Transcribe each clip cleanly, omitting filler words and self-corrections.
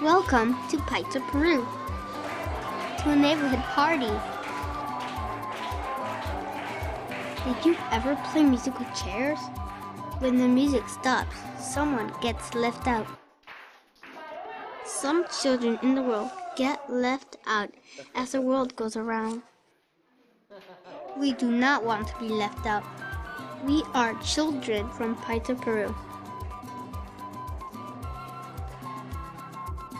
Welcome to Paita, Peru, to a neighborhood party. Did you ever play musical chairs? When the music stops, someone gets left out. Some children in the world get left out as the world goes around. We do not want to be left out. We are children from Paita, Peru.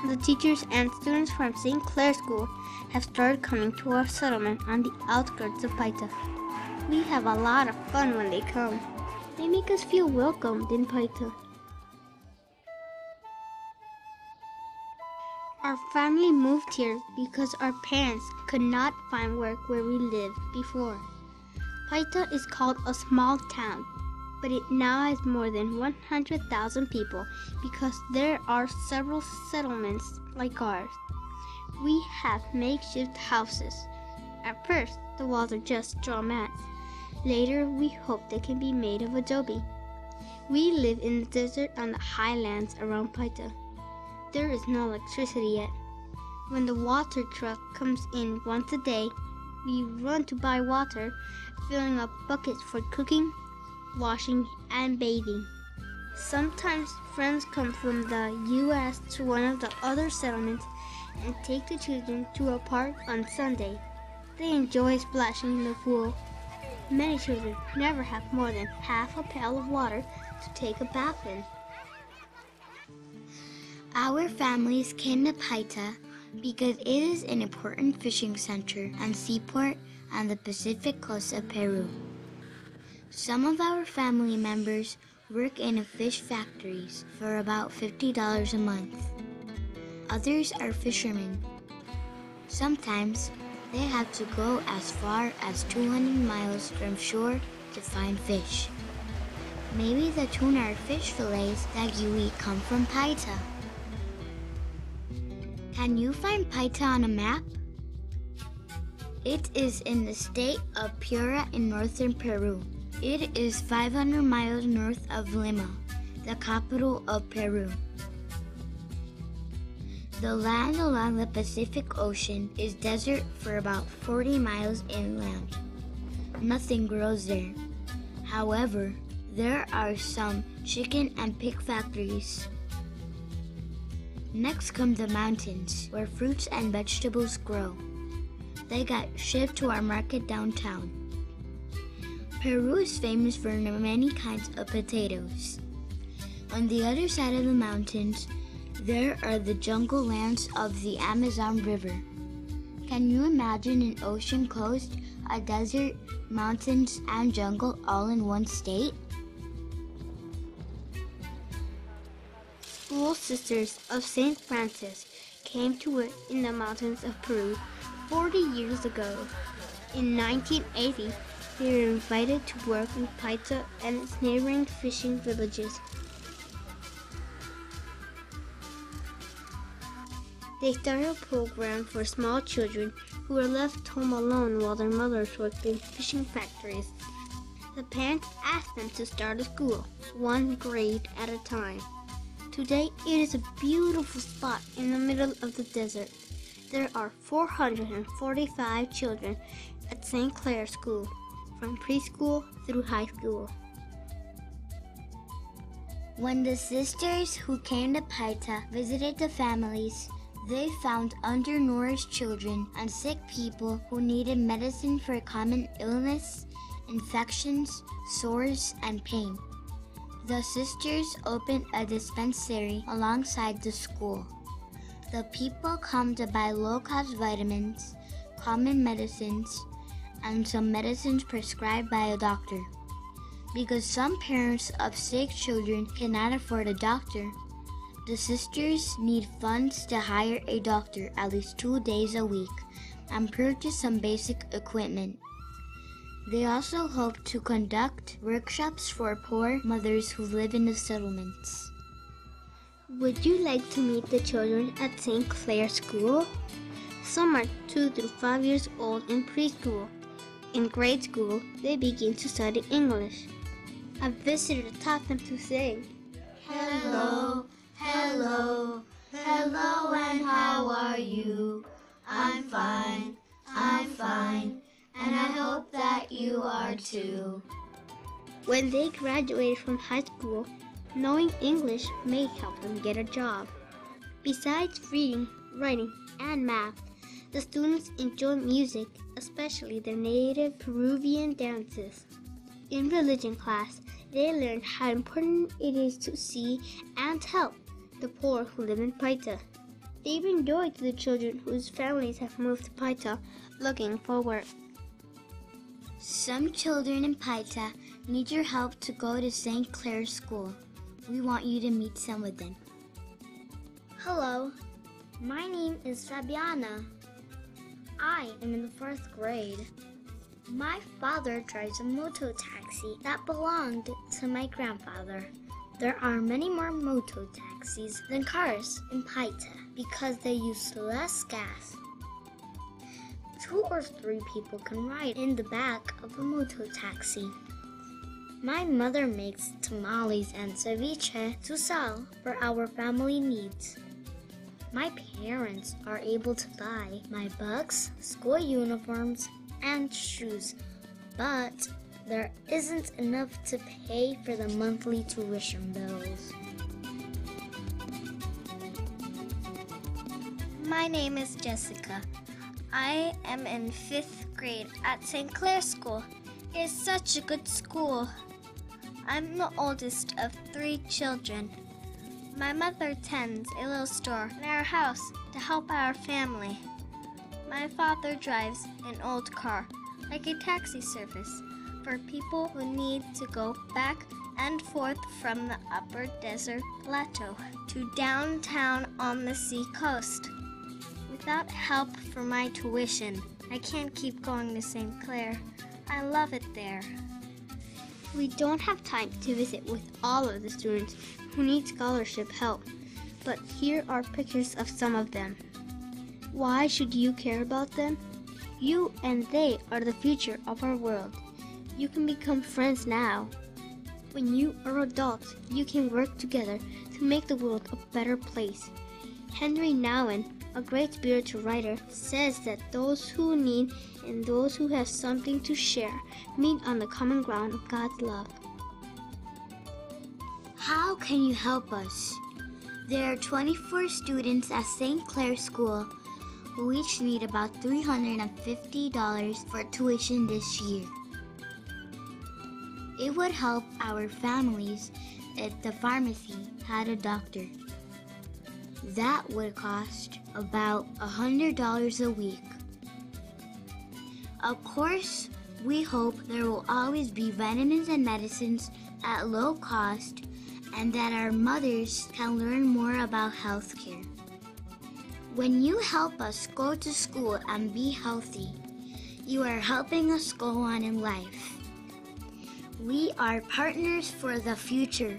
The teachers and students from St. Clair School have started coming to our settlement on the outskirts of Paita. We have a lot of fun when they come. They make us feel welcomed in Paita. Our family moved here because our parents could not find work where we lived before. Paita is called a small town, but it now has more than 100,000 people because there are several settlements like ours. We have makeshift houses. At first, the walls are just straw mats. Later, we hope they can be made of adobe. We live in the desert on the highlands around Paita. There is no electricity yet. When the water truck comes in once a day, we run to buy water, filling up buckets for cooking, washing, and bathing. Sometimes friends come from the U.S. to one of the other settlements and take the children to a park on Sunday. They enjoy splashing in the pool. Many children never have more than half a pail of water to take a bath in. Our families came to Paita because it is an important fishing center and seaport on the Pacific coast of Peru. Some of our family members work in fish factories for about $50 a month. Others are fishermen. Sometimes they have to go as far as 200 miles from shore to find fish. Maybe the tuna or fish fillets that you eat come from Paita. Can you find Paita on a map? It is in the state of Piura in northern Peru. It is 500 miles north of Lima, the capital of Peru. The land along the Pacific Ocean is desert for about 40 miles inland. Nothing grows there. However, there are some chicken and pig factories. Next come the mountains, where fruits and vegetables grow. They got shipped to our market downtown. Peru is famous for many kinds of potatoes. On the other side of the mountains, there are the jungle lands of the Amazon River. Can you imagine an ocean coast, a desert, mountains, and jungle all in one state? School Sisters of St. Francis came to work in the mountains of Peru 40 years ago. In 1980, they were invited to work in Paita and its neighboring fishing villages. They started a program for small children who were left home alone while their mothers worked in fishing factories. The parents asked them to start a school, one grade at a time. Today, it is a beautiful spot in the middle of the desert. There are 445 children at St. Clair School, from preschool through high school. When the sisters who came to Paita visited the families, they found undernourished children and sick people who needed medicine for common illness, infections, sores, and pain. The sisters opened a dispensary alongside the school. The people come to buy low-cost vitamins, common medicines, and some medicines prescribed by a doctor. Because some parents of sick children cannot afford a doctor, the sisters need funds to hire a doctor at least 2 days a week and purchase some basic equipment. They also hope to conduct workshops for poor mothers who live in the settlements. Would you like to meet the children at St. Clair School? Some are 2 through 5 years old in preschool. In grade school, they begin to study English. A visitor taught them to sing, Hello, hello, Hello, and how are you? I'm fine, and I hope that you are too. When they graduated from high school, knowing English may help them get a job. Besides reading, writing, and math, the students enjoy music, especially their native Peruvian dances. In religion class, they learn how important it is to see and help the poor who live in Paita. They bring joy to the children whose families have moved to Paita looking for work. Some children in Paita need your help to go to St. Clair's School. We want you to meet some of them. Hello, my name is Fabiana. I am in the 4th grade. My father drives a moto taxi that belonged to my grandfather. There are many more moto taxis than cars in Paita because they use less gas. 2 or 3 people can ride in the back of a moto taxi. My mother makes tamales and ceviche to sell for our family needs. My parents are able to buy my books, school uniforms, and shoes, but there isn't enough to pay for the monthly tuition bills. My name is Jessica. I am in 5th grade at St. Clair's School. It is such a good school. I'm the oldest of 3 children. My mother tends a little store in our house to help our family. My father drives an old car, like a taxi service, for people who need to go back and forth from the upper desert plateau to downtown on the sea coast. Without help for my tuition, I can't keep going to St. Clair. I love it there. We don't have time to visit with all of the students who need scholarship help, but here are pictures of some of them. Why should you care about them? You and they are the future of our world. You can become friends now. When you are adults, you can work together to make the world a better place. Henry Nouwen, a great spiritual writer, says that those who need and those who have something to share meet on the common ground of God's love. How can you help us? There are 24 students at St. Clair's School who each need about $350 for tuition this year. It would help our families if the pharmacy had a doctor. That would cost about $100 a week. Of course, we hope there will always be vitamins and medicines at low cost and that our mothers can learn more about healthcare. When you help us go to school and be healthy, you are helping us go on in life. We are partners for the future.